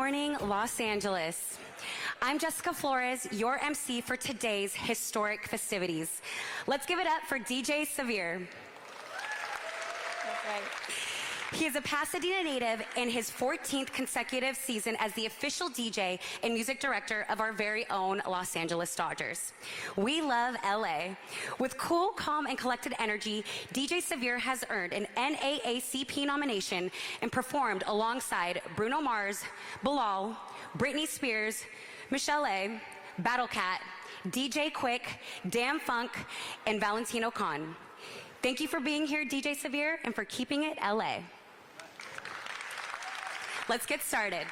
morning, Los Angeles. I'm Jessica Flores, your MC for today's historic festivities. Let's give it up for DJ Severe. That's right. He is a Pasadena native in his 14th consecutive season as the official DJ and music director of our very own Los Angeles Dodgers. We love LA. With cool, calm, and collected energy, DJ Severe has earned an NAACP nomination and performed alongside Bruno Mars, Bilal, Britney Spears, Michelle A., Battle Cat, DJ Quick, Damn Funk, and Valentino Khan. Thank you for being here, DJ Severe, and for keeping it LA. Let's get started.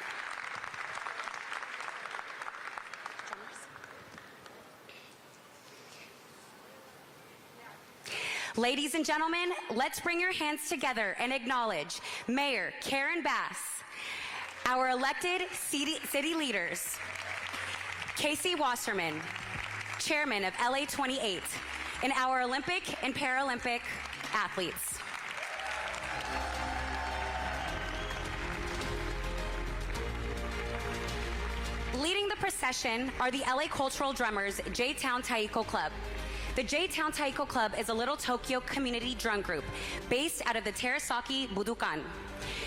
Ladies and gentlemen, let's bring your hands together and acknowledge Mayor Karen Bass, our elected city leaders, Casey Wasserman, Chairman of LA 28, and our Olympic and Paralympic athletes. Leading the procession are the LA Cultural Drummers J-Town Taiko Club. The J-Town Taiko Club is a little Tokyo community drum group based out of the Terasaki Budokan.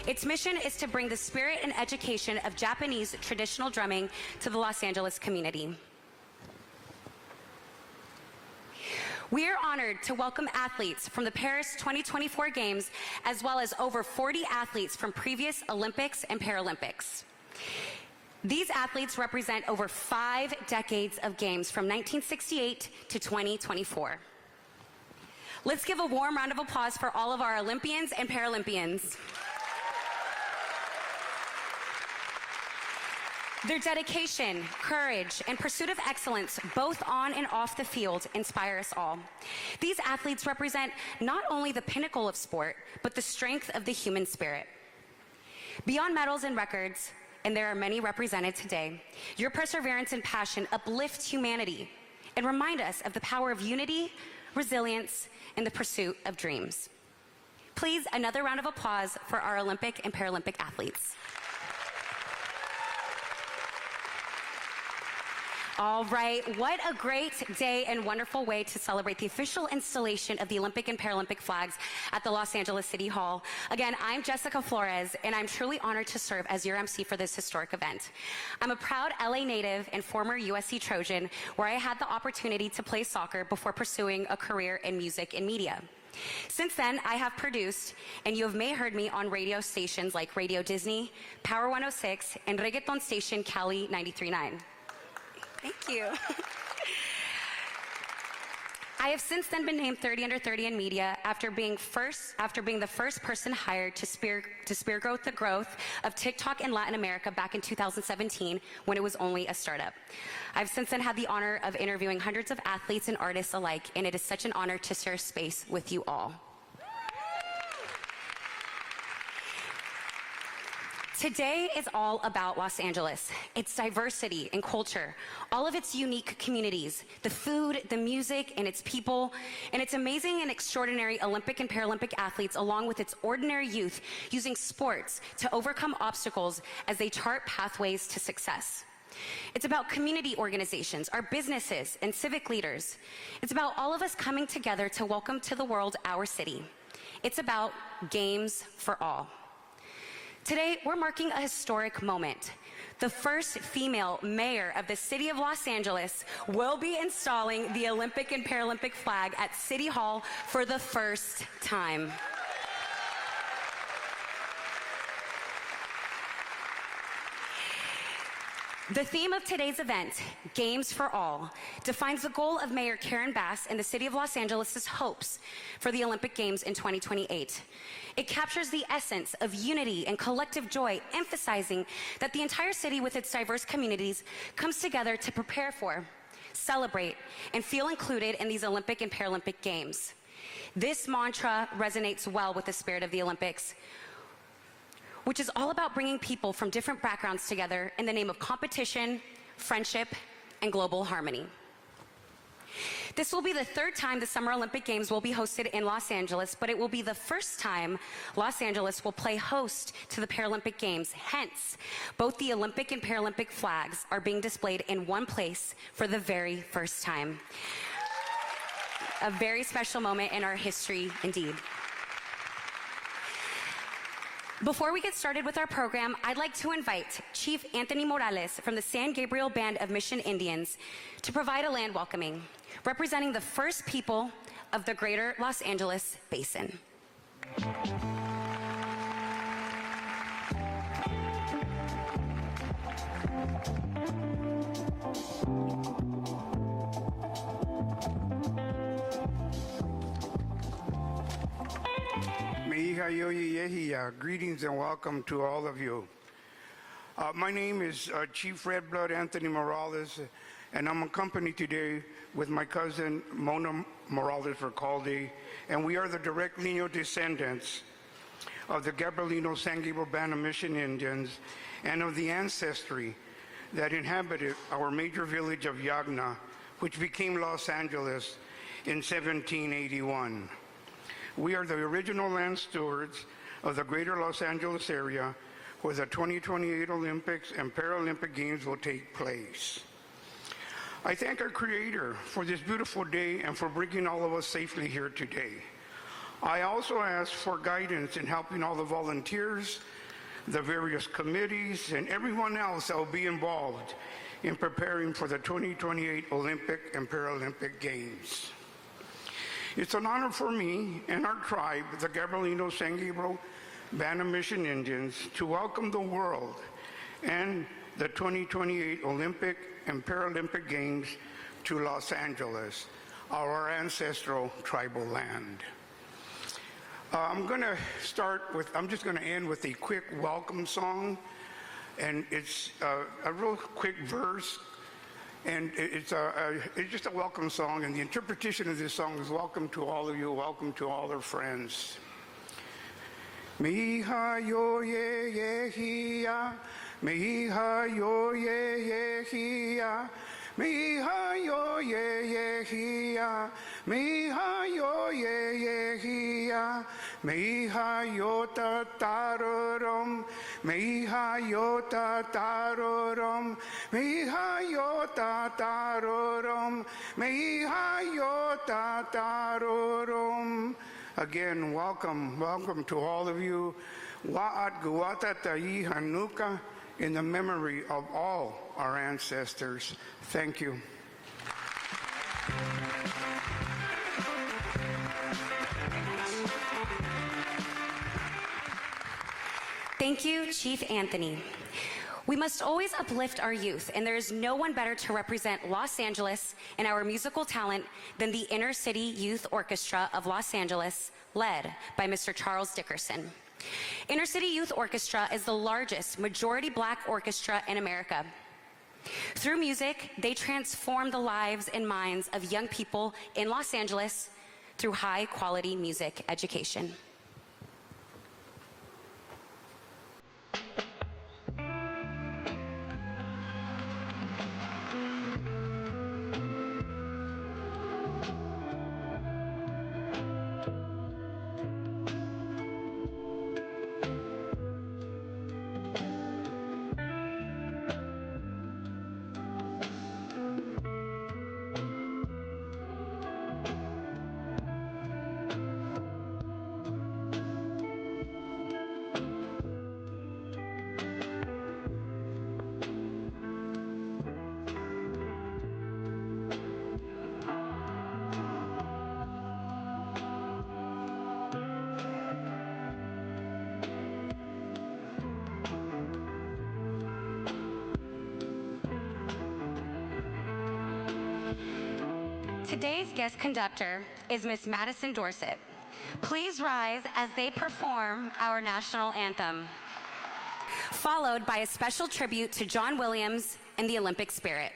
Its mission is to bring the spirit and education of Japanese traditional drumming to the Los Angeles community. We are honored to welcome athletes from the Paris 2024 Games, as well as over 40 athletes from previous Olympics and Paralympics. These athletes represent over 5 decades of games from 1968 to 2024. Let's give a warm round of applause for all of our Olympians and Paralympians. Their dedication, courage, and pursuit of excellence, both on and off the field, inspire us all. These athletes represent not only the pinnacle of sport, but the strength of the human spirit. Beyond medals and records, and there are many represented today, your perseverance and passion uplift humanity and remind us of the power of unity, resilience, and the pursuit of dreams. Please, another round of applause for our Olympic and Paralympic athletes. All right, what a great day and wonderful way to celebrate the official installation of the Olympic and Paralympic flags at the Los Angeles City Hall. Again, I'm Jessica Flores, and I'm truly honored to serve as your MC for this historic event. I'm a proud LA native and former USC Trojan, where I had the opportunity to play soccer before pursuing a career in music and media. Since then, I have produced, and you have may heard me on radio stations like Radio Disney, Power 106, and reggaeton station Cali 93.9. Thank you. I have since then been named 30 Under 30 in media after being the first person hired to spearhead the growth of TikTok in Latin America back in 2017 when it was only a startup. I've since then had the honor of interviewing hundreds of athletes and artists alike, and it is such an honor to share space with you all. Today is all about Los Angeles, its diversity and culture, all of its unique communities, the food, the music, and its people, and its amazing and extraordinary Olympic and Paralympic athletes, along with its ordinary youth using sports to overcome obstacles as they chart pathways to success. It's about community organizations, our businesses, and civic leaders. It's about all of us coming together to welcome to the world our city. It's about games for all. Today, we're marking a historic moment. The first female mayor of the city of Los Angeles will be installing the Olympic and Paralympic flag at City Hall for the first time. The theme of today's event, Games for All, defines the goal of Mayor Karen Bass and the City of Los Angeles' hopes for the Olympic Games in 2028. It captures the essence of unity and collective joy, emphasizing that the entire city with its diverse communities comes together to prepare for, celebrate, and feel included in these Olympic and Paralympic Games. This mantra resonates well with the spirit of the Olympics, which is all about bringing people from different backgrounds together in the name of competition, friendship, and global harmony. This will be the third time the Summer Olympic Games will be hosted in Los Angeles, but it will be the first time Los Angeles will play host to the Paralympic Games. Hence, both the Olympic and Paralympic flags are being displayed in one place for the very first time. A very special moment in our history, indeed. Before we get started with our program, I'd like to invite Chief Anthony Morales from the San Gabriel Band of Mission Indians to provide a land welcoming, representing the first people of the greater Los Angeles Basin. Greetings and welcome to all of you. My name is Chief Red Blood Anthony Morales, and I'm accompanied today with my cousin Mona Morales Recalde, and we are the direct lineal descendants of the Gabrielino San Gabriel Band of Mission Indians and of the ancestry that inhabited our major village of Yagna, which became Los Angeles in 1781. We are the original land stewards of the greater Los Angeles area where the 2028 Olympics and Paralympic Games will take place. I thank our Creator for this beautiful day and for bringing all of us safely here today. I also ask for guidance in helping all the volunteers, the various committees, and everyone else that will be involved in preparing for the 2028 Olympic and Paralympic Games. It's an honor for me and our tribe, the Gabrielino San Gabriel Band of Mission Indians, to welcome the world and the 2028 Olympic and Paralympic Games to Los Angeles, our ancestral tribal land. I'm just going to end with a quick welcome song, and it's a real quick verse. And it's just a welcome song, and the interpretation of this song is welcome to all of you, welcome to all our friends. Miha yo ye ye hiya, miha yo ye ye hiya, miha yo ye ye hiya, miha yo ye ye hiya, miha yo ta tarorum, miha yo ta tarorum, miha yo ta tarorum, miha yo ta tarorum. Again, welcome to all of you. Wa'at guwata ta'i hanuka, in the memory of all our ancestors. Thank you. Thank you, Chief Anthony. We must always uplift our youth, and there is no one better to represent Los Angeles and our musical talent than the Inner City Youth Orchestra of Los Angeles, led by Mr. Charles Dickerson. Inner City Youth Orchestra is the largest majority Black orchestra in America. Through music, they transform the lives and minds of young people in Los Angeles through high-quality music education. Today's guest conductor is Miss Madison Dorsett. Please rise as they perform our national anthem, followed by a special tribute to John Williams and the Olympic spirit.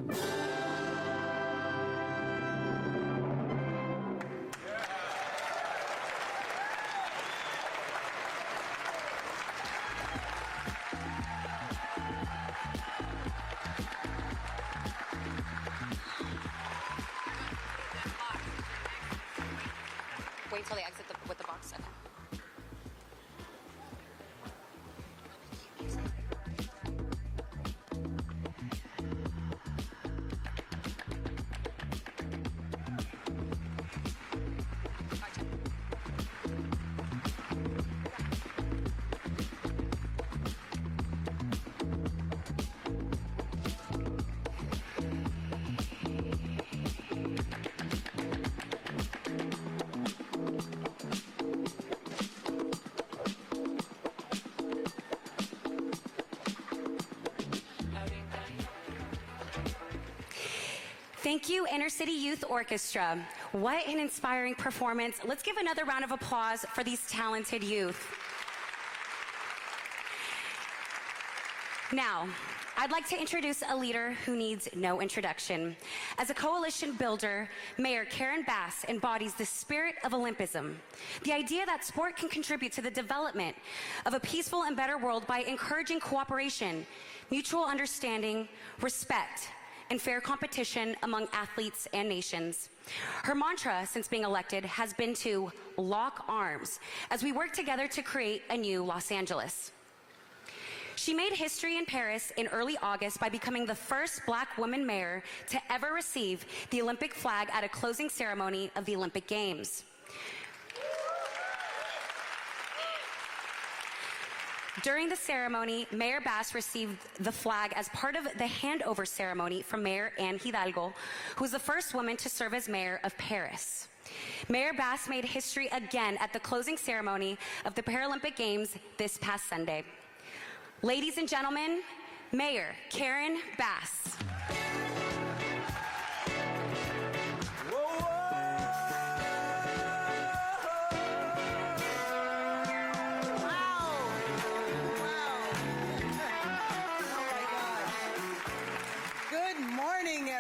Wait till they exit with the box. Okay. Thank you, Inner City Youth Orchestra. What an inspiring performance. Let's give another round of applause for these talented youth. Now, I'd like to introduce a leader who needs no introduction. As a coalition builder, Mayor Karen Bass embodies the spirit of Olympism, the idea that sport can contribute to the development of a peaceful and better world by encouraging cooperation, mutual understanding, respect, and fair competition among athletes and nations. Her mantra since being elected has been to lock arms as we work together to create a new Los Angeles. She made history in Paris in early August by becoming the first Black woman mayor to ever receive the Olympic flag at a closing ceremony of the Olympic Games. During the ceremony, Mayor Bass received the flag as part of the handover ceremony from Mayor Anne Hidalgo, who was the first woman to serve as mayor of Paris. Mayor Bass made history again at the closing ceremony of the Paralympic Games this past Sunday. Ladies and gentlemen, Mayor Karen Bass.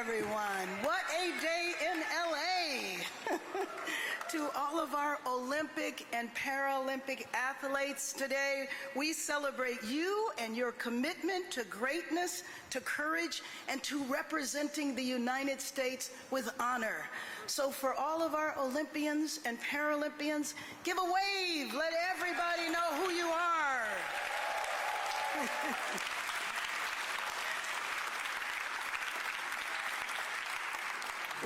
Everyone, what a day in LA. To all of our Olympic and Paralympic athletes today, we celebrate you and your commitment to greatness, to courage, and to representing the United States with honor. So for all of our Olympians and Paralympians, give a wave. Let everybody know who you are.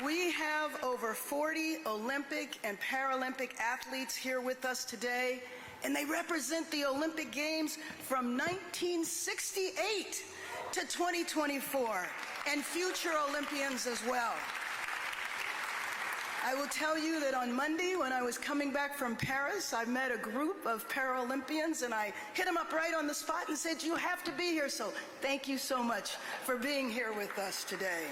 We have over 40 Olympic and Paralympic athletes here with us today, and they represent the Olympic Games from 1968 to 2024, and future Olympians as well. I will tell you that on Monday, when I was coming back from Paris, I met a group of Paralympians, and I hit them up right on the spot and said, you have to be here. So thank you so much for being here with us today.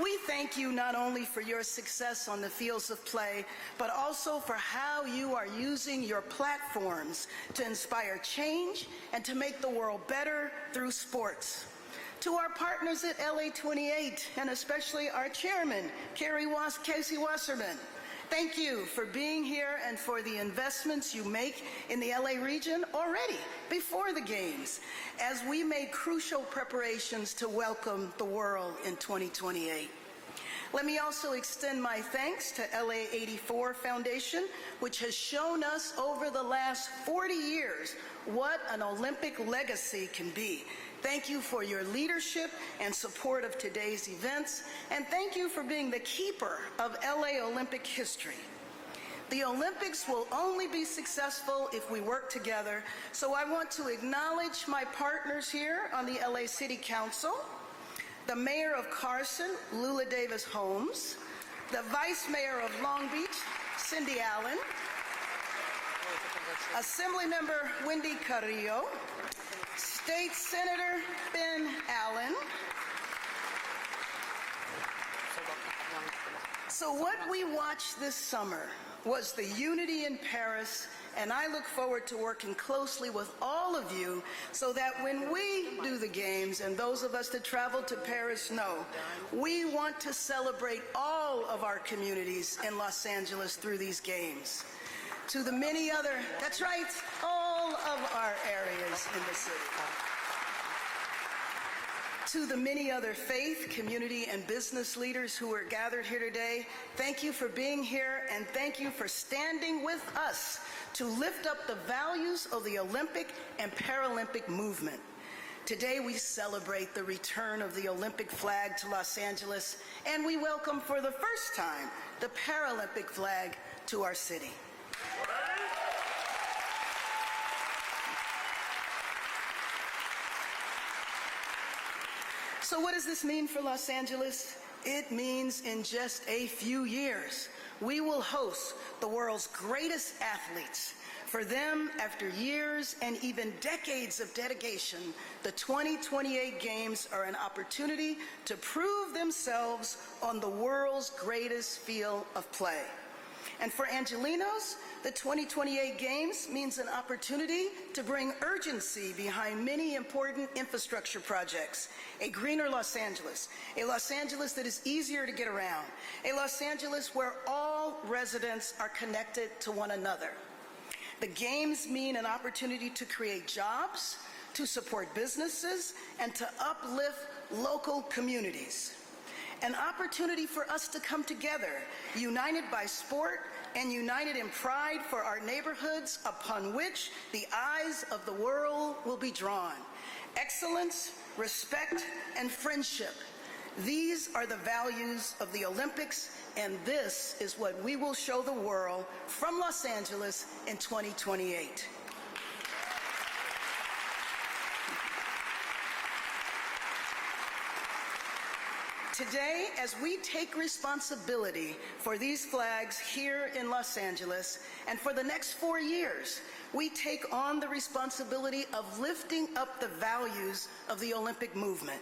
We thank you not only for your success on the fields of play, but also for how you are using your platforms to inspire change and to make the world better through sports. To our partners at LA 28, and especially our chairman, Casey Wasserman, thank you for being here and for the investments you make in the LA region already before the Games, as we made crucial preparations to welcome the world in 2028. Let me also extend my thanks to LA 84 Foundation, which has shown us over the last 40 years what an Olympic legacy can be. Thank you for your leadership and support of today's events, and thank you for being the keeper of LA Olympic history. The Olympics will only be successful if we work together, so I want to acknowledge my partners here on the LA City Council, the Mayor of Carson, Lula Davis Holmes, the Vice Mayor of Long Beach, Cindy Allen, Assemblymember Wendy Carrillo, State Senator Ben Allen. So what we watched this summer was the unity in Paris and I look forward to working closely with all of you so that when we do the games, and those of us that travel to Paris know, we want to celebrate all of our communities in Los Angeles through these games. To the many other, that's right, all of our areas in the city. To the many other faith, community, and business leaders who are gathered here today, thank you for being here, and thank you for standing with us to lift up the values of the Olympic and Paralympic movement. Today we celebrate the return of the Olympic flag to Los Angeles, and we welcome for the first time the Paralympic flag to our city. So what does this mean for Los Angeles? It means in just a few years, we will host the world's greatest athletes. For them, after years and even decades of dedication, the 2028 Games are an opportunity to prove themselves on the world's greatest field of play. And for Angelenos, the 2028 Games means an opportunity to bring urgency behind many important infrastructure projects. A greener Los Angeles, a Los Angeles that is easier to get around, a Los Angeles where all residents are connected to one another. The Games mean an opportunity to create jobs, to support businesses, and to uplift local communities. An opportunity for us to come together, united by sport and united in pride for our neighborhoods upon which the eyes of the world will be drawn. Excellence, respect, and friendship. These are the values of the Olympics, and this is what we will show the world from Los Angeles in 2028. Today, as we take responsibility for these flags here in Los Angeles, and for the next 4 years, we take on the responsibility of lifting up the values of the Olympic movement.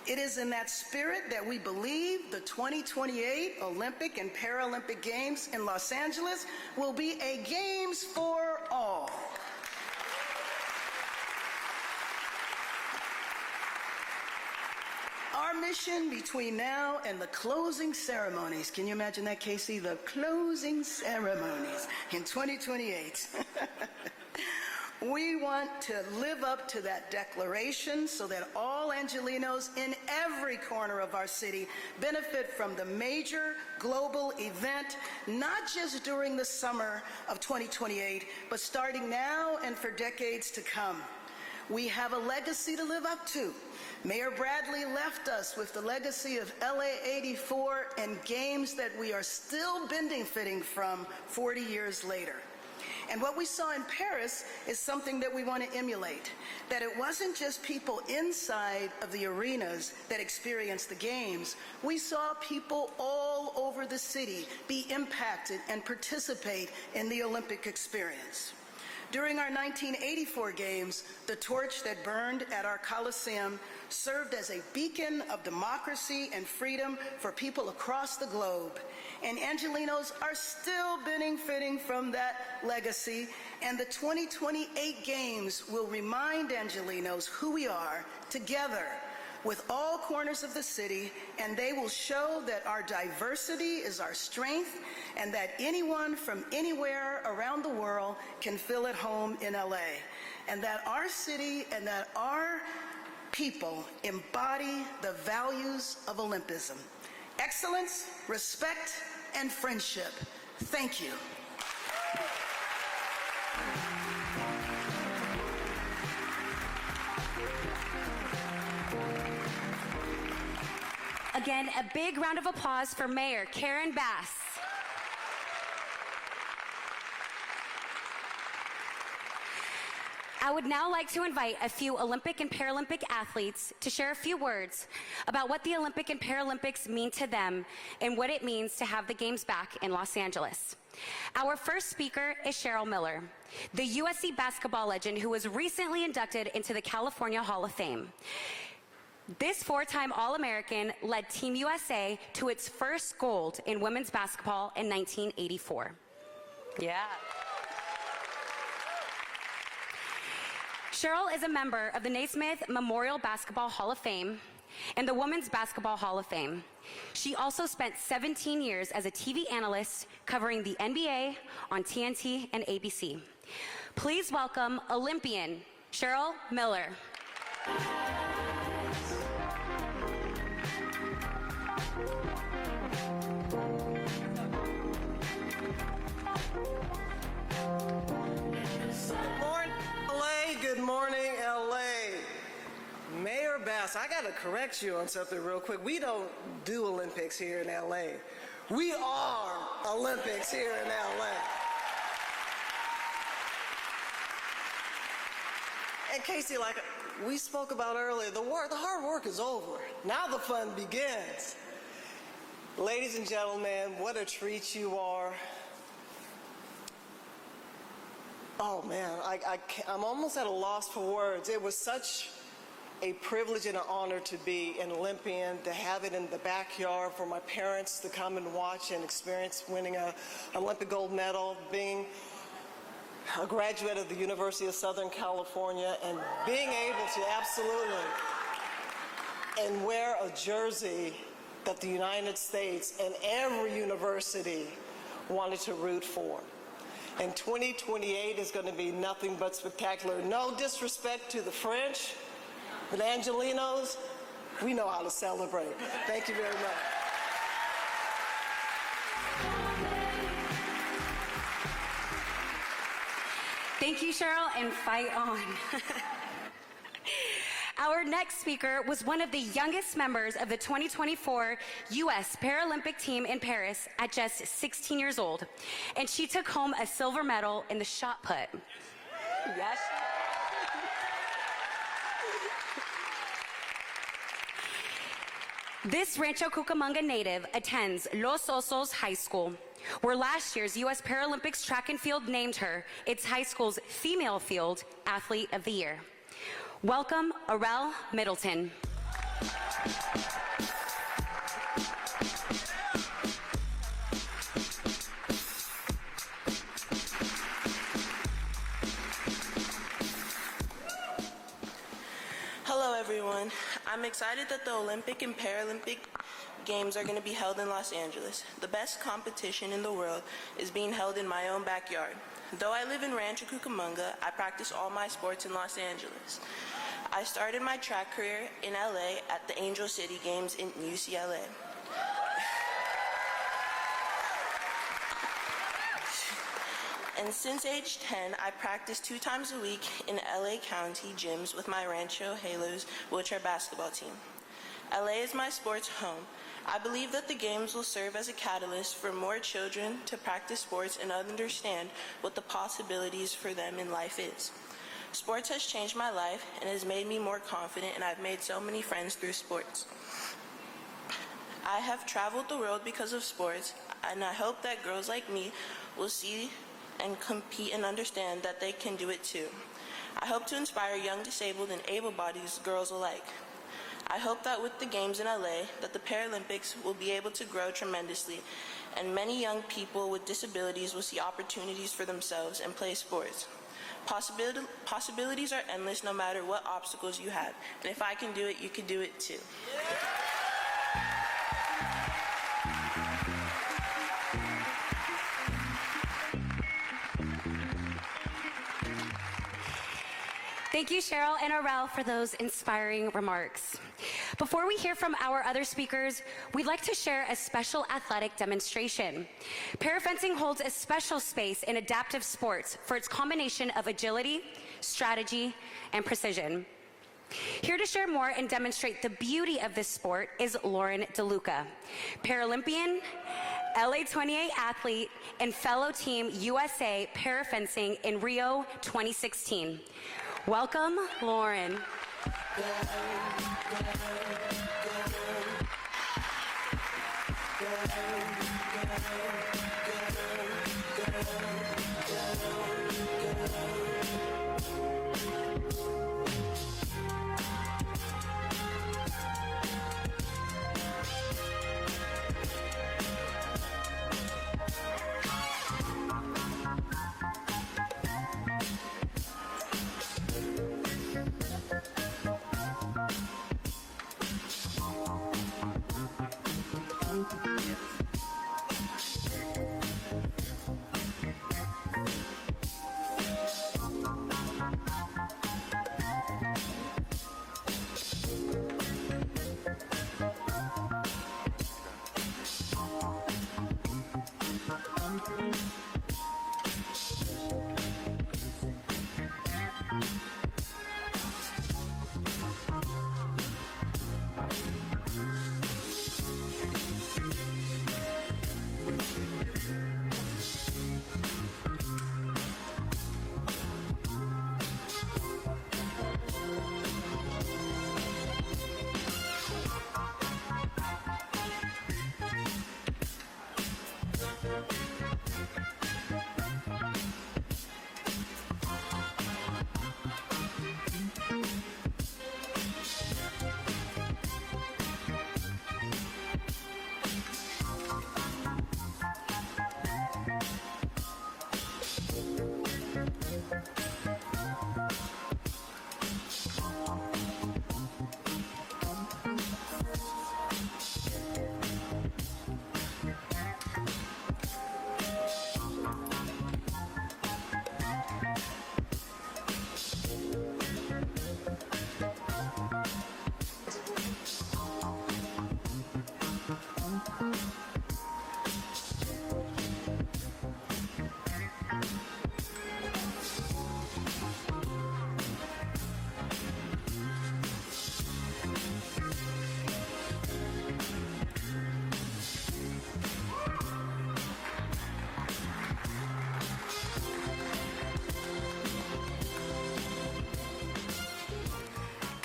It is in that spirit that we believe the 2028 Olympic and Paralympic Games in Los Angeles will be a Games for all. Our mission between now and the closing ceremonies, can you imagine that, Casey? The closing ceremonies in 2028. We want to live up to that declaration so that all Angelenos in every corner of our city benefit from the major global event, not just during the summer of 2028, but starting now and for decades to come. We have a legacy to live up to. Mayor Bradley left us with the legacy of LA 84 and games that we are still benefiting from 40 years later. And what we saw in Paris is something that we want to emulate, that it wasn't just people inside of the arenas that experienced the games. We saw people all over the city be impacted and participate in the Olympic experience. During our 1984 games, the torch that burned at our Coliseum served as a beacon of democracy and freedom for people across the globe. And Angelenos are still benefiting from that legacy, and the 2028 Games will remind Angelenos who we are together with all corners of the city, and they will show that our diversity is our strength and that anyone from anywhere around the world can feel at home in LA, and that our city and that our people embody the values of Olympism. Excellence, respect, and friendship. Thank you. Again, a big round of applause for Mayor Karen Bass. I would now like to invite a few Olympic and Paralympic athletes to share a few words about what the Olympic and Paralympics mean to them and what it means to have the Games back in Los Angeles. Our first speaker is Cheryl Miller, the USC basketball legend who was recently inducted into the California Hall of Fame. This four-time All-American led Team USA to its first gold in women's basketball in 1984. Yeah. Cheryl is a member of the Naismith Memorial Basketball Hall of Fame and the Women's Basketball Hall of Fame. She also spent 17 years as a TV analyst covering the NBA on TNT and ABC. Please welcome Olympian Cheryl Miller. Good morning, LA. Mayor Bass, I gotta correct you on something real quick. We don't do Olympics here in LA. We are Olympics here in LA. And Casey, like we spoke about earlier, the hard work is over. Now the fun begins. Ladies and gentlemen, what a treat you are. Oh man, I'm almost at a loss for words. It was such a privilege and an honor to be an Olympian, to have it in the backyard, for my parents to come and watch and experience winning an Olympic gold medal, being a graduate of the University of Southern California, and being able to absolutely and wear a jersey that the United States and every university wanted to root for. And 2028 is going to be nothing but spectacular. No disrespect to the French, but Angelinos, we know how to celebrate. Thank you very much. Thank you, Cheryl, and fight on. Our next speaker was one of the youngest members of the 2024 U.S. Paralympic team in Paris at just 16 years old, and she took home a silver medal in the shot put. Yes. This Rancho Cucamonga native attends Los Osos High School, where last year's U.S. Paralympics track and field named her its high school's female field athlete of the year. Welcome, Arel Middleton. Hello, everyone. I'm excited that the Olympic and Paralympic Games are going to be held in Los Angeles. The best competition in the world is being held in my own backyard. Though I live in Rancho Cucamonga, I practice all my sports in Los Angeles. I started my track career in LA at the Angel City Games in UCLA. And since age 10, I practice 2 times a week in LA County gyms with my Rancho Halos wheelchair basketball team. LA is my sports home. I believe that the games will serve as a catalyst for more children to practice sports and understand what the possibilities for them in life is. Sports has changed my life and has made me more confident, and I've made so many friends through sports. I have traveled the world because of sports, and I hope that girls like me will see and compete and understand that they can do it too. I hope to inspire young disabled and able-bodied girls alike. I hope that with the Games in LA, that the Paralympics will be able to grow tremendously, and many young people with disabilities will see opportunities for themselves and play sports. Possibilities are endless no matter what obstacles you have, and if I can do it, you can do it too. Thank you, Cheryl and Arel, for those inspiring remarks. Before we hear from our other speakers, we'd like to share a special athletic demonstration. Parafencing holds a special space in adaptive sports for its combination of agility, strategy, and precision. Here to share more and demonstrate the beauty of this sport is Lauren DeLuca, Paralympian, LA28 athlete, and fellow Team USA Parafencing in Rio 2016. Welcome, Lauren.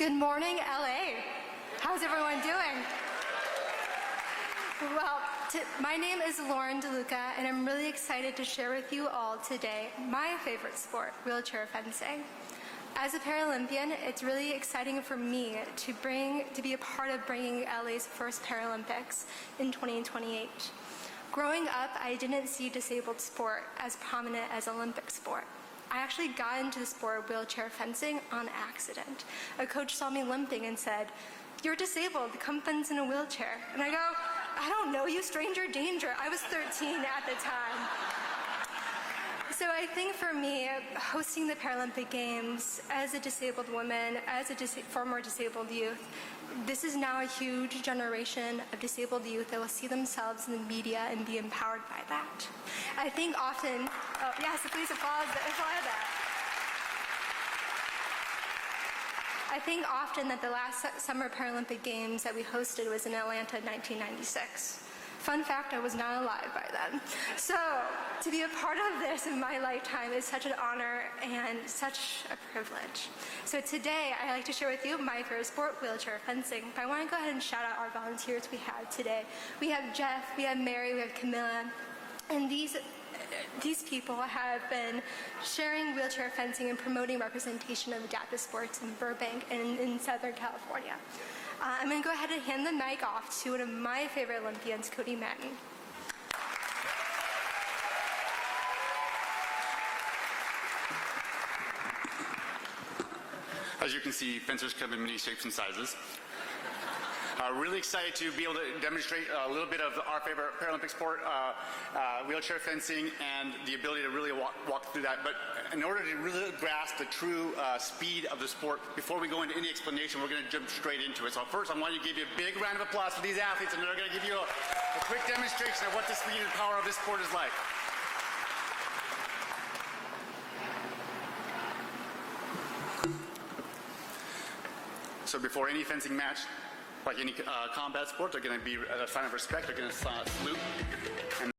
Good morning, LA. How's everyone doing? Well, my name is Lauren DeLuca, and I'm really excited to share with you all today my favorite sport, wheelchair fencing. As a Paralympian, it's really exciting for me to be a part of bringing LA's first Paralympics in 2028. Growing up, I didn't see disabled sport as prominent as Olympic sport. I actually got into the sport of wheelchair fencing on accident. A coach saw me limping and said, "You're disabled, come fence in a wheelchair." And I go, "I don't know you, stranger danger." I was 13 at the time. So I think for me, hosting the Paralympic Games as a disabled woman, as a former disabled youth, this is now a huge generation of disabled youth that will see themselves in the media and be empowered by that. I think often, oh yes, please applaud that. I think often that the last Summer Paralympic Games that we hosted was in Atlanta in 1996. Fun fact, I was not alive by then. So to be a part of this in my lifetime is such an honor and such a privilege. So today, I'd like to share with you my favorite sport, wheelchair fencing. But I want to go ahead and shout out our volunteers we have today. We have Jeff, we have Mary, we have Camilla, and these people have been sharing wheelchair fencing and promoting representation of adaptive sports in Burbank and in Southern California. I'm going to go ahead and hand the mic off to one of my favorite Olympians, Cody Madden. As you can see, fencers come in many shapes and sizes. Really excited to be able to demonstrate a little bit of our favorite Paralympic sport, wheelchair fencing, and the ability to really walk through that. But in order to really grasp the true speed of the sport, before we go into any explanation, we're going to jump straight into it. So first, I want to give you a big round of applause for these athletes, and they're going to give you a quick demonstration of what the speed and power of this sport is like. So before any fencing match, like any combat sport, they're going to be a sign of respect. They're going to salute. And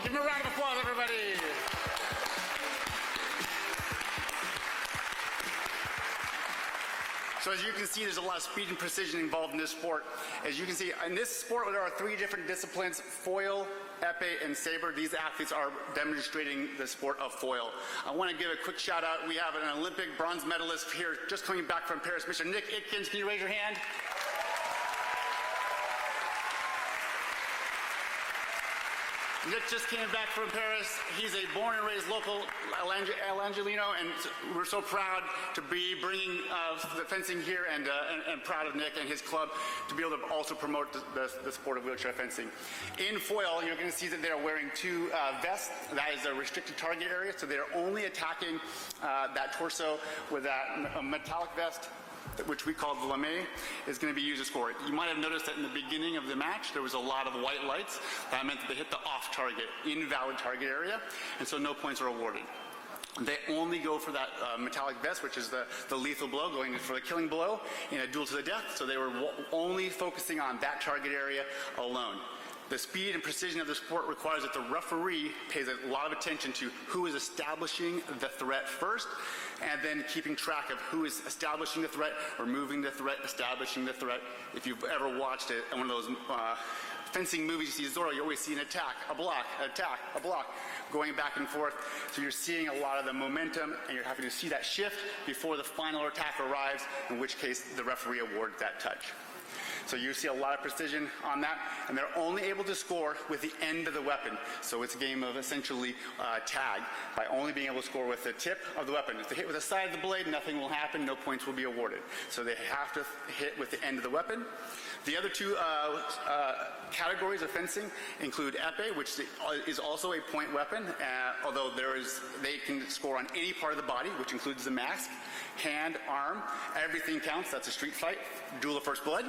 give them a round of applause, everybody. So as you can see, there's a lot of speed and precision involved in this sport. As you can see, in this sport, there are 3 different disciplines: foil, épée, and saber. These athletes are demonstrating the sport of foil. I want to give a quick shout out. We have an Olympic bronze medalist here just coming back from Paris, Mr. Nick Itkins. Can you raise your hand? Nick just came back from Paris. He's a born and raised local Angelino, and we're so proud to be bringing the fencing here, and proud of Nick and his club to be able to also promote the sport of wheelchair fencing. In foil, you're going to see that they're wearing 2 vests. That is a restricted target area, so they're only attacking that torso with that metallic vest, which we call the lame, is going to be used to score. You might have noticed that in the beginning of the match, there was a lot of white lights. That meant that they hit the off-target, invalid target area, and so no points are awarded. They only go for that metallic vest, which is the lethal blow, going for the killing blow in a duel to the death, so they were only focusing on that target area alone. The speed and precision of the sport requires that the referee pays a lot of attention to who is establishing the threat first, and then keeping track of who is establishing the threat, removing the threat, establishing the threat. If you've ever watched it in one of those fencing movies, you see Zorro, you always see an attack, a block, going back and forth. So you're seeing a lot of the momentum, and you're having to see that shift before the final attack arrives, in which case the referee awards that touch. So you see a lot of precision on that, and they're only able to score with the end of the weapon. So it's a game of essentially tag by only being able to score with the tip of the weapon. If they hit with the side of the blade, nothing will happen, no points will be awarded. So they have to hit with the end of the weapon. The other two categories of fencing include epee, which is also a point weapon, although they can score on any part of the body, which includes the mask, hand, arm, everything counts. That's a street fight, duel of first blood.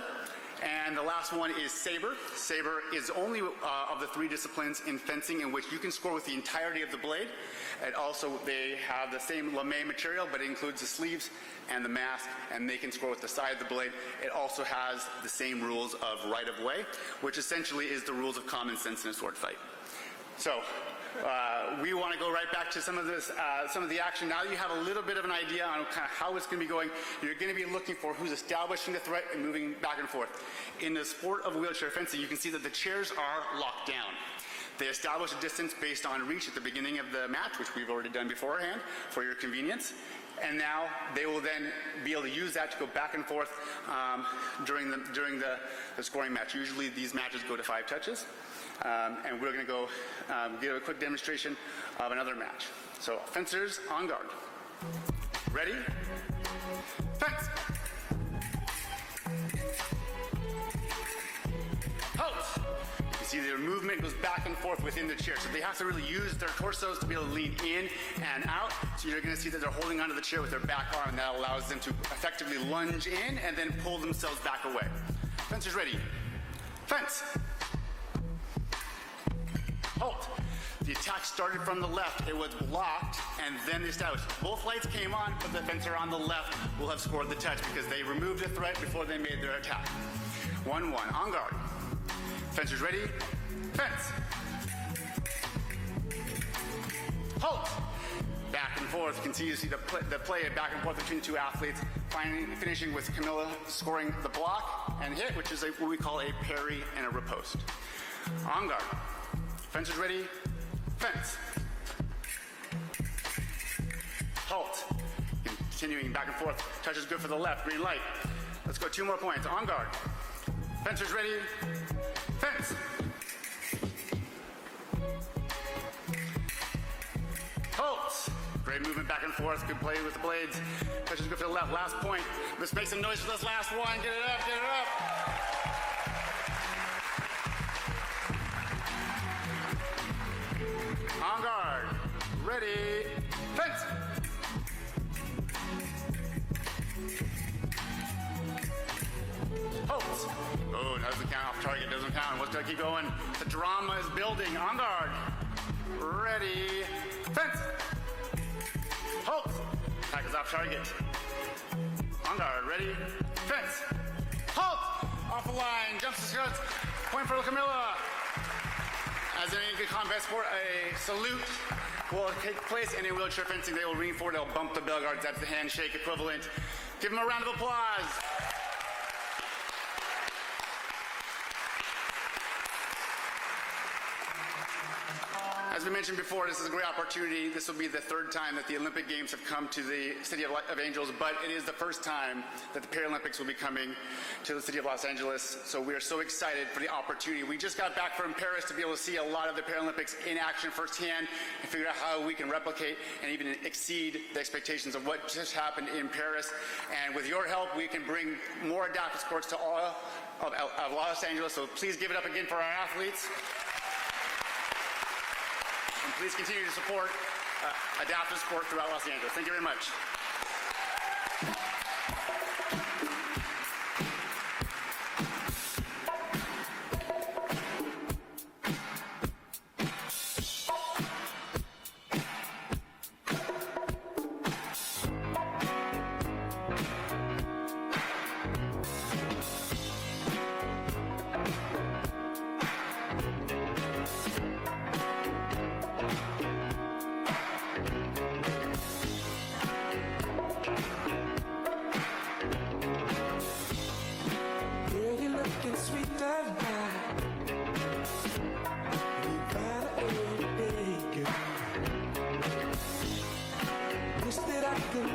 And the last one is saber. Saber is only of the three disciplines in fencing in which you can score with the entirety of the blade. And also they have the same lame material, but it includes the sleeves and the mask, and they can score with the side of the blade. It also has the same rules of right of way, which essentially is the rules of common sense in a sword fight. So we want to go right back to some of the action. Now that you have a little bit of an idea on kind of how it's going to be going, you're going to be looking for who's establishing the threat and moving back and forth. In the sport of wheelchair fencing, you can see that the chairs are locked down. They establish a distance based on reach at the beginning of the match, which we've already done beforehand for your convenience. And now they will then be able to use that to go back and forth during the scoring match. Usually these matches go to 5 touches. And we're going to go give a quick demonstration of another match. So fencers on guard. Ready? Fence! Halt! You see their movement goes back and forth within the chair. So they have to really use their torsos to be able to lean in and out. So you're going to see that they're holding onto the chair with their back arm, and that allows them to effectively lunge in and then pull themselves back away. Fencers ready. Fence! Halt. The attack started from the left. It was blocked, and then they established. Both lights came on, but the fencer on the left will have scored the touch because they removed the threat before they made their attack. 1-1. On guard. Fencers ready. Fence. Halt. Back and forth. You can see the play back and forth between the two athletes, finishing with Camilla scoring the block and hit, which is what we call a parry and a riposte. On guard. Fencers ready. Fence. Halt. Continuing back and forth. Touch is good for the left. Green light. Let's go 2 more points. On guard. Fencers ready. Fence. Halt. Great movement back and forth. Good play with the blades. Touch is good for the left. Last point. Let's make some noise for this last one. Get it up. Get it up. On guard. Ready. Fence. Halt. Oh, doesn't count. Off target doesn't count. Let's keep going. The drama is building. On guard. Ready. Fence. Halt. Attack is off target. On guard. Ready. Fence. Halt. Off the line. Jumps the skirts. Point for Camilla. As in any good combat sport, a salute will take place in a wheelchair fencing. They will lean forward, they'll bump the bell guards. That's the handshake equivalent. Give them a round of applause. As we mentioned before, this is a great opportunity. This will be the 3rd time that the Olympic Games have come to the City of Angels, but it is the first time that the Paralympics will be coming to the City of Los Angeles. So we are so excited for the opportunity. We just got back from Paris to be able to see a lot of the Paralympics in action firsthand and figure out how we can replicate and even exceed the expectations of what just happened in Paris. And with your help, we can bring more adaptive sports to all of Los Angeles. So please give it up again for our athletes. And please continue to support adaptive sport throughout Los Angeles. Thank you very much.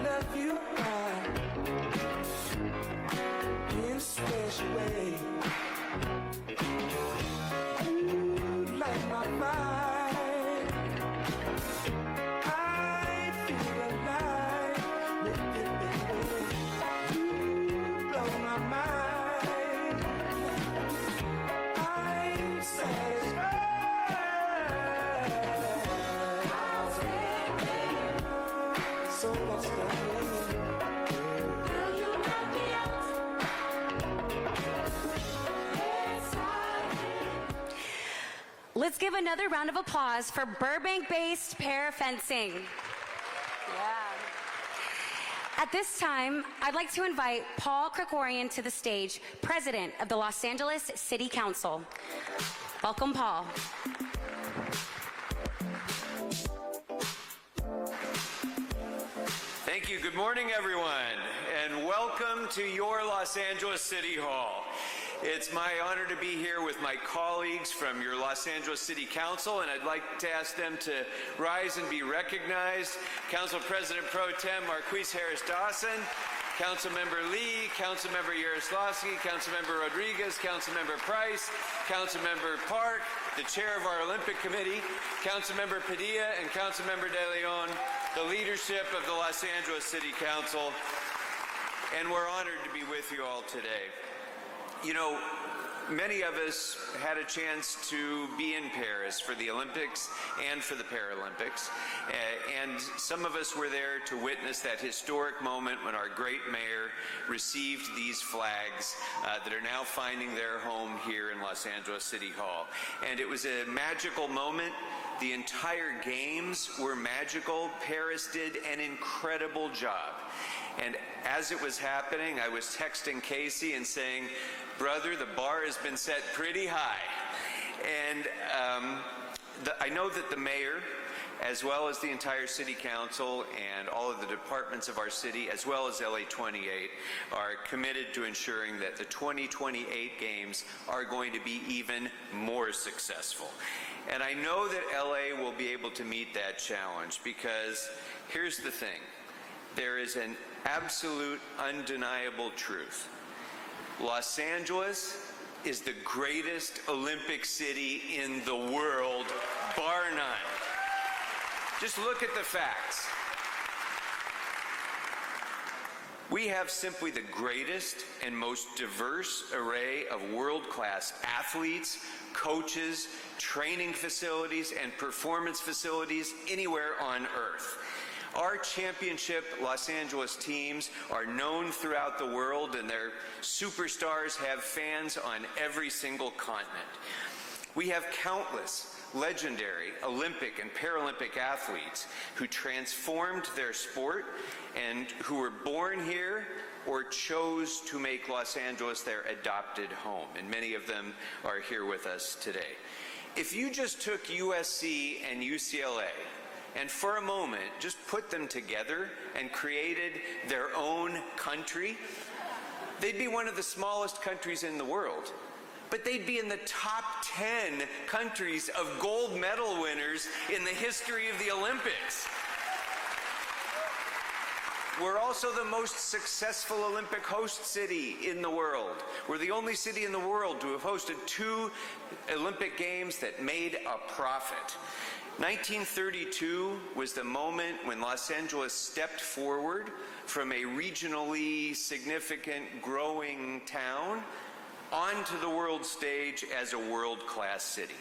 Love you in a special way. Let's give another round of applause for Burbank-based para fencing. At this time, I'd like to invite Paul Krikorian to the stage, President of the Los Angeles City Council. Welcome, Paul. Thank you. Good morning, everyone, and welcome to your Los Angeles City Hall. It's my honor to be here with my colleagues from your Los Angeles City Council, and I'd like to ask them to rise and be recognized. Council President Pro Tem Marquise Harris-Dawson, Councilmember Lee, Councilmember Yaroslavsky, Councilmember Rodriguez, Councilmember Price, Councilmember Park, the Chair of our Olympic Committee, Councilmember Padilla, and Councilmember De Leon, the leadership of the Los Angeles City Council, and we're honored to be with you all today. You know, many of us had a chance to be in Paris for the Olympics and for the Paralympics, and some of us were there to witness that historic moment when our great mayor received these flags that are now finding their home here in Los Angeles City Hall. And it was a magical moment. The entire games were magical. Paris did an incredible job. And as it was happening, I was texting Casey and saying, brother, the bar has been set pretty high. And I know that the mayor, as well as the entire city council and all of the departments of our city, as well as LA 28, are committed to ensuring that the 2028 games are going to be even more successful. And I know that LA will be able to meet that challenge, because here's the thing. There is an absolute, undeniable truth. Los Angeles is the greatest Olympic city in the world, bar none. Just look at the facts. We have simply the greatest and most diverse array of world-class athletes, coaches, training facilities, and performance facilities anywhere on Earth. Our championship Los Angeles teams are known throughout the world, and their superstars have fans on every single continent. We have countless legendary Olympic and Paralympic athletes who transformed their sport and who were born here or chose to make Los Angeles their adopted home, and many of them are here with us today. If you just took USC and UCLA and for a moment just put them together and created their own country, they'd be one of the smallest countries in the world. But they'd be in the top 10 countries of gold medal winners in the history of the Olympics. We're also the most successful Olympic host city in the world. We're the only city in the world to have hosted 2 Olympic Games that made a profit. 1932 was the moment when Los Angeles stepped forward from a regionally significant growing town onto the world stage as a world-class city.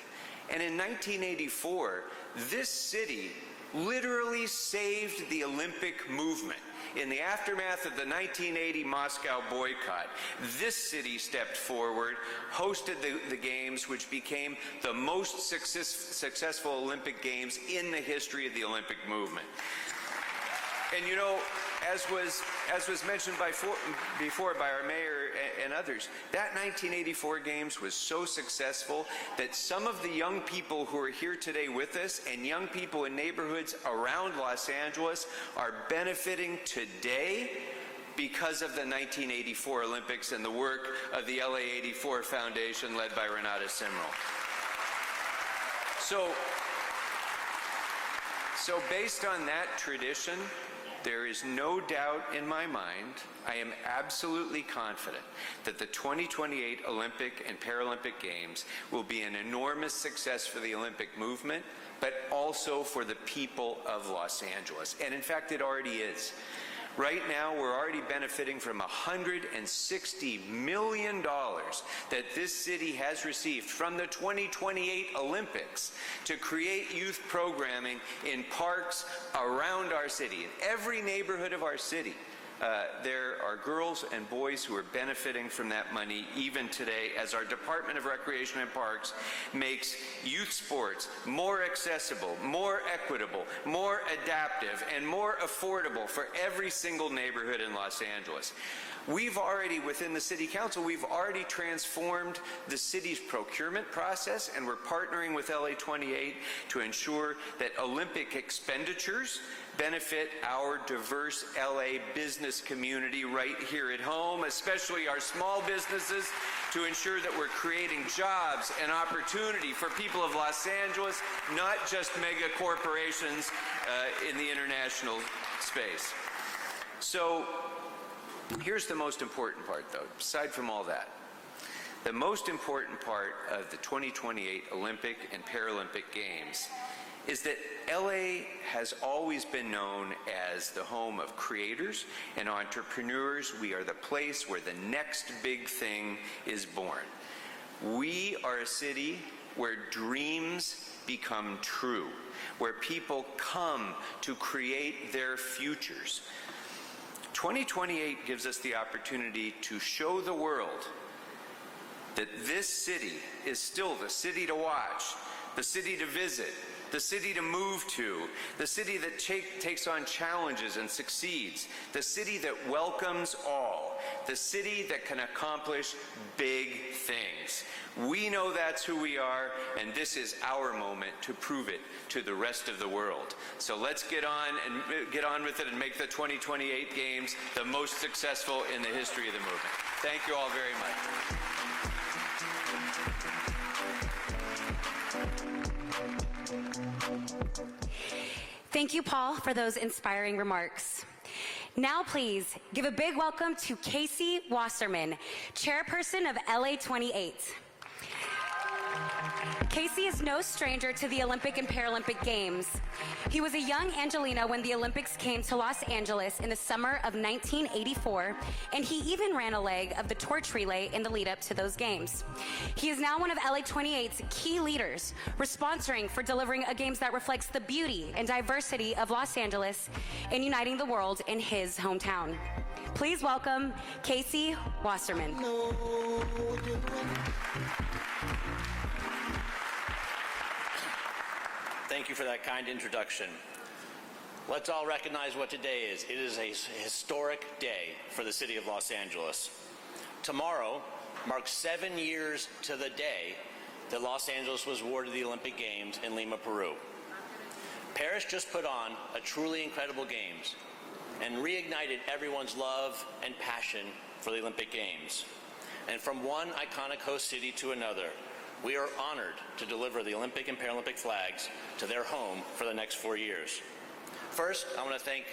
And in 1984, this city literally saved the Olympic movement. In the aftermath of the 1980 Moscow boycott, this city stepped forward, hosted the Games, which became the most successful Olympic Games in the history of the Olympic movement. And you know, as was mentioned before by our mayor and others, that 1984 Games was so successful that some of the young people who are here today with us and young people in neighborhoods around Los Angeles are benefiting today because of the 1984 Olympics and the work of the LA 84 Foundation led by Renata Simrel. So based on that tradition, there is no doubt in my mind, I am absolutely confident that the 2028 Olympic and Paralympic Games will be an enormous success for the Olympic movement, but also for the people of Los Angeles. And in fact, it already is. Right now, we're already benefiting from $160 million that this city has received from the 2028 Olympics to create youth programming in parks around our city, in every neighborhood of our city. there are girls and boys who are benefiting from that money even today as our Department of Recreation and Parks makes youth sports more accessible, more equitable, more adaptive, and more affordable for every single neighborhood in Los Angeles. We've already, within the City Council, we've already transformed the city's procurement process, and we're partnering with LA 28 to ensure that Olympic expenditures benefit our diverse LA business community right here at home, especially our small businesses, to ensure that we're creating jobs and opportunity for people of Los Angeles, not just mega corporations in the international space. So here's the most important part, though, aside from all that. The most important part of the 2028 Olympic and Paralympic Games is that LA has always been known as the home of creators and entrepreneurs. We are the place where the next big thing is born. We are a city where dreams become true, where people come to create their futures. 2028 gives us the opportunity to show the world that this city is still the city to watch, the city to visit, the city to move to, the city that takes on challenges and succeeds, the city that welcomes all, the city that can accomplish big things. We know that's who we are, and this is our moment to prove it to the rest of the world. So let's get on with it and make the 2028 Games the most successful in the history of the movement. Thank you all very much. Thank you, Paul, for those inspiring remarks. Now, please give a big welcome to Casey Wasserman, chairperson of LA 28. Casey is no stranger to the Olympic and Paralympic Games. He was a young Angelino when the Olympics came to Los Angeles in the summer of 1984, and he even ran a leg of the torch relay in the lead up to those games. He is now one of LA 28's key leaders, sponsoring for delivering a games that reflects the beauty and diversity of Los Angeles and uniting the world in his hometown. Please welcome Casey Wasserman. Thank you for that kind introduction. Let's all recognize what today is. It is a historic day for the city of Los Angeles. Tomorrow marks 7 years to the day that Los Angeles was awarded the Olympic Games in Lima, Peru. Paris just put on a truly incredible Games and reignited everyone's love and passion for the Olympic Games. And from one iconic host city to another, we are honored to deliver the Olympic and Paralympic flags to their home for the next 4 years. First, I want to thank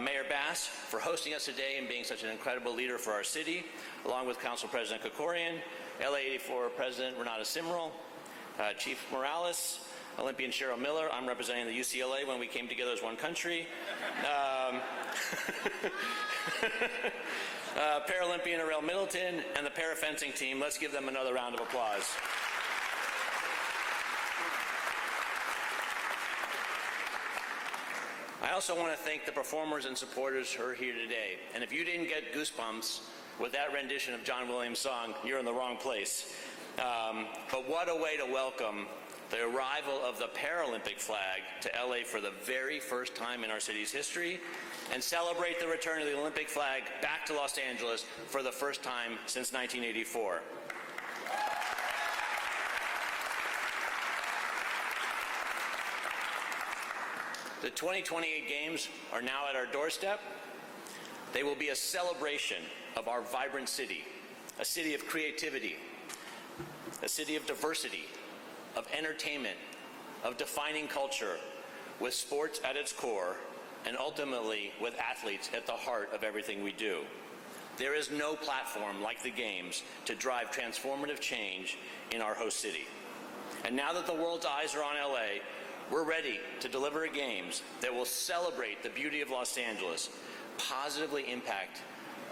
Mayor Bass for hosting us today and being such an incredible leader for our city, along with Council President Kokorian, LA 84 President Renata Simrel, Chief Morales, Olympian Cheryl Miller. I'm representing the UCLA when we came together as one country. Paralympian Arel Middleton and the para-fencing team. Let's give them another round of applause. I also want to thank the performers and supporters who are here today. And if you didn't get goosebumps with that rendition of John Williams' song, you're in the wrong place. But what a way to welcome the arrival of the Paralympic flag to LA for the very first time in our city's history, and celebrate the return of the Olympic flag back to Los Angeles for the first time since 1984. The 2028 Games are now at our doorstep. They will be a celebration of our vibrant city, a city of creativity, a city of diversity, of entertainment, of defining culture, with sports at its core, and ultimately with athletes at the heart of everything we do. There is no platform like the Games to drive transformative change in our host city. And now that the world's eyes are on LA, we're ready to deliver a Games that will celebrate the beauty of Los Angeles, positively impact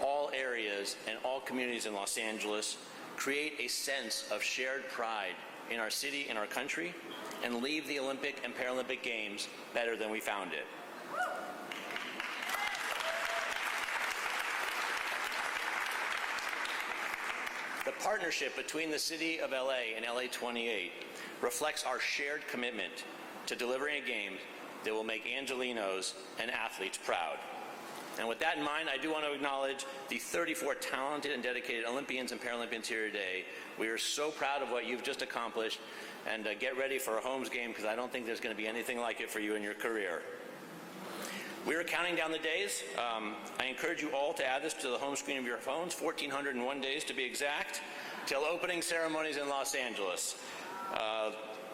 all areas and all communities in Los Angeles, create a sense of shared pride in our city and our country, and leave the Olympic and Paralympic Games better than we found it. The partnership between the City of LA and LA 28 reflects our shared commitment to delivering a game that will make Angelenos and athletes proud. And with that in mind, I do want to acknowledge the 34 talented and dedicated Olympians and Paralympians here today. We are so proud of what you've just accomplished, and get ready for a Holmes game, because I don't think there's going to be anything like it for you in your career. We are counting down the days. I encourage you all to add this to the home screen of your phones, 1,401 days to be exact, till opening ceremonies in Los Angeles.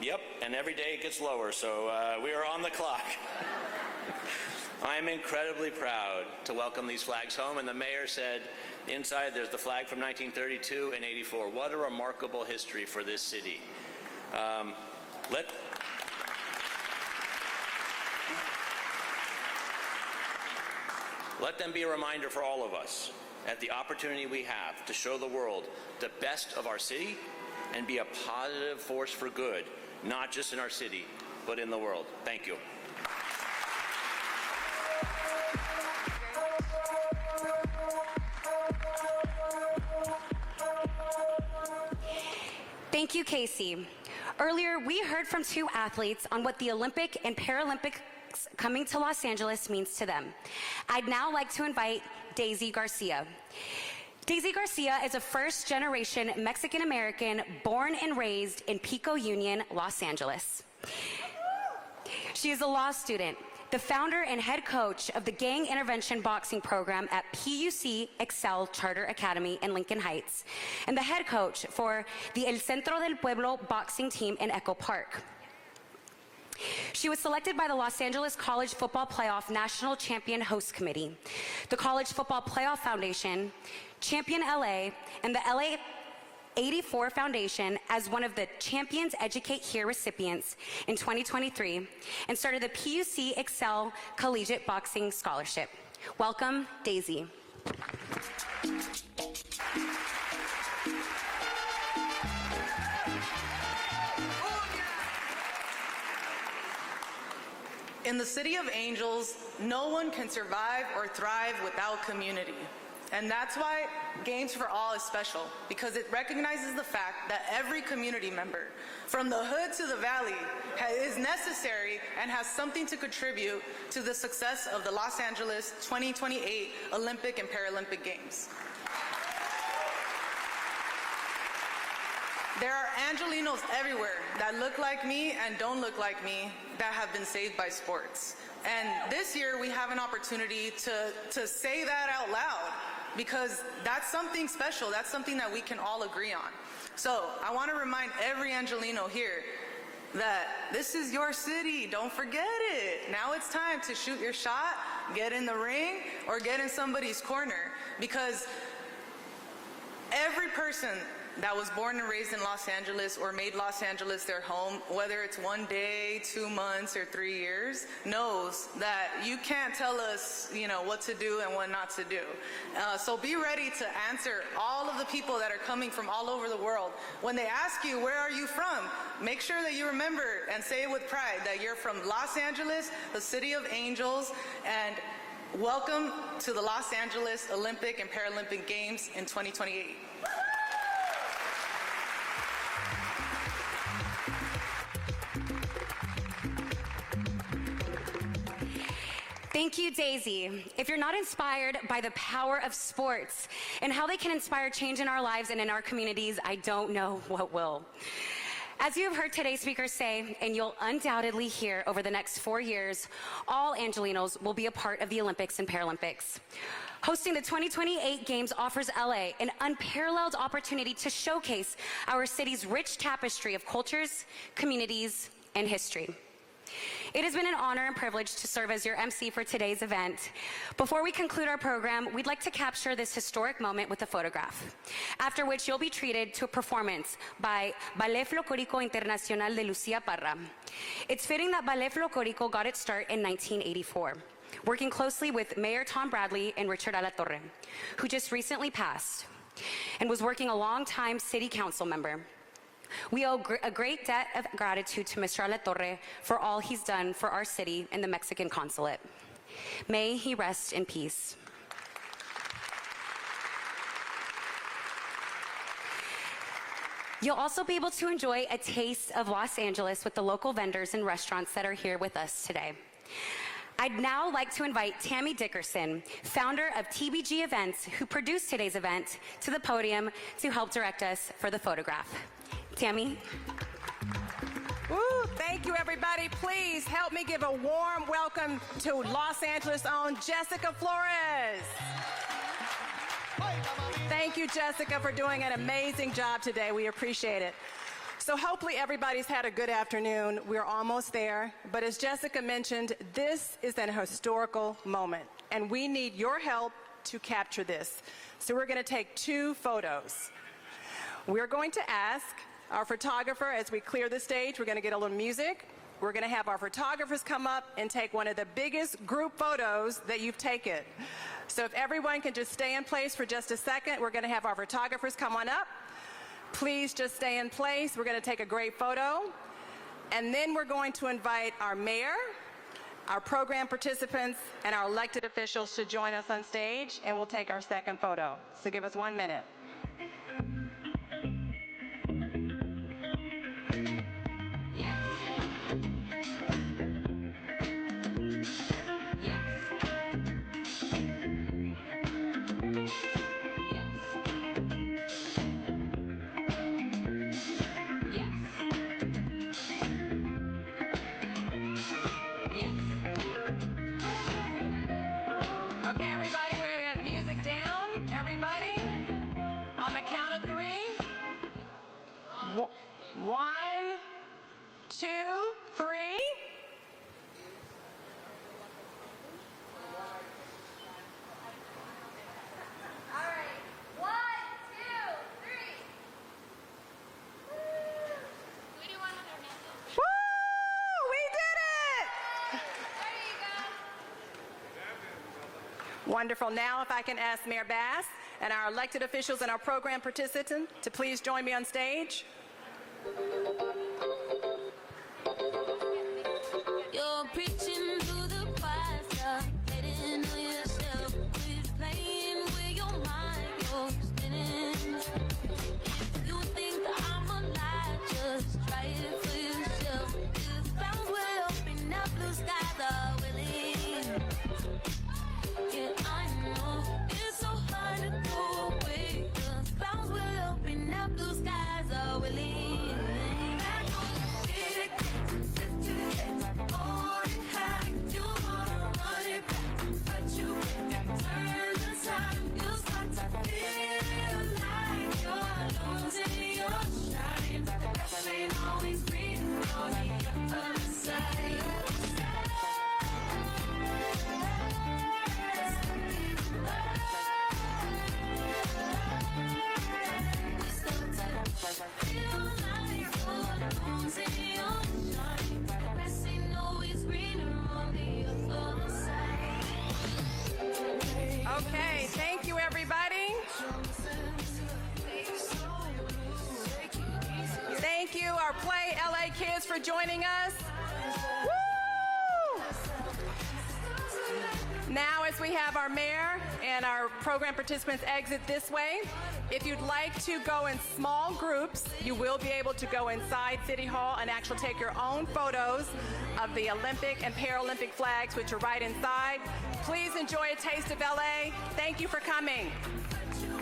Yep, and every day it gets lower, so we are on the clock. I am incredibly proud to welcome these flags home, and the mayor said inside there's the flag from 1932 and 84. What a remarkable history for this city. Let them be a reminder for all of us at the opportunity we have to show the world the best of our city and be a positive force for good, not just in our city, but in the world. Thank you. Thank you, Casey. Earlier, we heard from two athletes on what the Olympic and Paralympic coming to Los Angeles means to them. I'd now like to invite Daisy Garcia. Daisy Garcia is a first-generation Mexican-American born and raised in Pico Union, Los Angeles. She is a law student, the founder and head coach of the Gang Intervention Boxing Program at PUC Excel Charter Academy in Lincoln Heights, and the head coach for the El Centro del Pueblo boxing team in Echo Park. She was selected by the Los Angeles College Football Playoff National Champion Host Committee, the College Football Playoff Foundation, Champion LA, and the LA 84 Foundation as one of the Champions Educate Here recipients in 2023, and started the PUC Excel Collegiate Boxing Scholarship. Welcome, Daisy. In the City of Angels, no one can survive or thrive without community. And that's why Games for All is special, because it recognizes the fact that every community member, from the hood to the valley, is necessary and has something to contribute to the success of the Los Angeles 2028 Olympic and Paralympic Games. There are Angelenos everywhere that look like me and don't look like me that have been saved by sports. And this year we have an opportunity to say that out loud, because that's something special. That's something that we can all agree on. So I want to remind every Angeleno here that this is your city. Don't forget it. Now it's time to shoot your shot, get in the ring, or get in somebody's corner, because every person that was born and raised in Los Angeles or made Los Angeles their home, whether it's 1 day, 2 months, or 3 years, knows that you can't tell us, what to do and what not to do. So be ready to answer all of the people that are coming from all over the world. When they ask you, where are you from? Make sure that you remember and say it with pride that you're from Los Angeles, the City of Angels, and welcome to the Los Angeles Olympic and Paralympic Games in 2028. Thank you, Daisy. If you're not inspired by the power of sports and how they can inspire change in our lives and in our communities, I don't know what will. As you have heard today's speakers say, and you'll undoubtedly hear over the next 4 years, all Angelenos will be a part of the Olympics and Paralympics. Hosting the 2028 Games offers LA an unparalleled opportunity to showcase our city's rich tapestry of cultures, communities, and history. It has been an honor and privilege to serve as your MC for today's event. Before we conclude our program, we'd like to capture this historic moment with a photograph, after which you'll be treated to a performance by Ballet Folclórico Internacional de Lucía Parra. It's fitting that Ballet Folclórico got its start in 1984, working closely with Mayor Tom Bradley and Richard Alatorre, who just recently passed, and was working a long-time city council member. We owe a great debt of gratitude to Mr. Alatorre for all he's done for our city and the Mexican consulate. May he rest in peace. You'll also be able to enjoy a taste of Los Angeles with the local vendors and restaurants that are here with us today. I'd now like to invite Tammy Dickerson, founder of TBG Events, who produced today's event, to the podium to help direct us for the photograph. Tammy? Woo, thank you, everybody. Please help me give a warm welcome to Los Angeles' own Jessica Flores. Thank you, Jessica, for doing an amazing job today. We appreciate it. So hopefully everybody's had a good afternoon. We're almost there. But as Jessica mentioned, this is an historical moment, and we need your help to capture this. So we're going to take 2 photos. We're going to ask our photographer, as we clear the stage, we're going to get a little music. We're going to have our photographers come up and take one of the biggest group photos that you've taken. So if everyone can just stay in place for just a second, we're going to have our photographers come on up. Please just stay in place. We're going to take a great photo. And then we're going to invite our mayor, our program participants, and our elected officials to join us on stage, and we'll take our second photo. So give us 1 minute. One, two, three. All right. 1, 2, 3. We do one with our nails. Woo! We did it! There you go. Wonderful. Now, if I can ask Mayor Bass and our elected officials and our program participants to please join me on stage. You're preaching to the choir, stop getting on yourself. Quit playing with your mind, you're spinning. If you think I'm a lie, just try it for yourself. If clouds will open up, blue skies are willing. Yeah, I know it's so hard to go away. The clouds will open up, blue skies are willing. Okay, thank you, everybody. Thank you, our Play LA kids, for joining us. Woo! Now, as we have our mayor and our program participants exit this way, if you'd like to go in small groups, you will be able to go inside City Hall and actually take your own photos of the Olympic and Paralympic flags, which are right inside. Please enjoy a taste of LA. Thank you for coming.